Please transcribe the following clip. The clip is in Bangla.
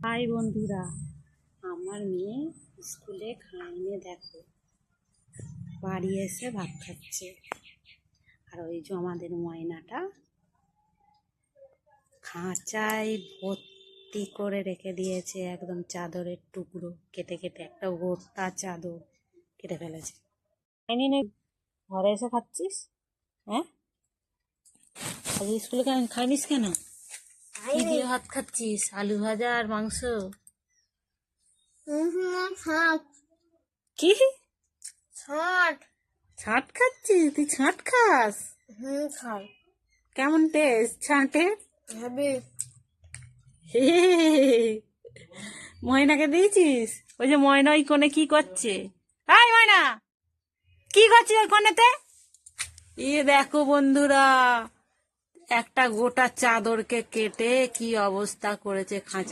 হাই বন্ধুরা, আমার মেয়ে স্কুলে খাইয়ে দেখো বাড়ি এসে ভাত খাচ্ছে। আর ওই যে আমাদের ময়নাটা খাঁচায় ভর্তি করে রেখে দিয়েছে, একদম চাদরের টুকরো কেটে কেটে একটা গোটা চাদর কেটে ফেলেছে। খাইনি না, ঘরে এসে খাচ্ছিস? হ্যাঁ, আজ স্কুলে খাইনিস কেন? কি দিয়ে ভাত খাচ্ছিস? আলু ভাজা আর মাংস? কি ছাট ছাট খাচ্ছিস? তুই ছাট খাস? খাই কেমন টেস্ট ছাঁটের? হবে। ময়নাকে দিয়েছিস? ওই যে ময়না ওই কোণে কি করছে? হাই ময়না, কি করছিস ওই কোণেতে? দেখো বন্ধুরা, একটা গোটা চাদরকে কেটে কি অবস্থা করেছে খাঁচা।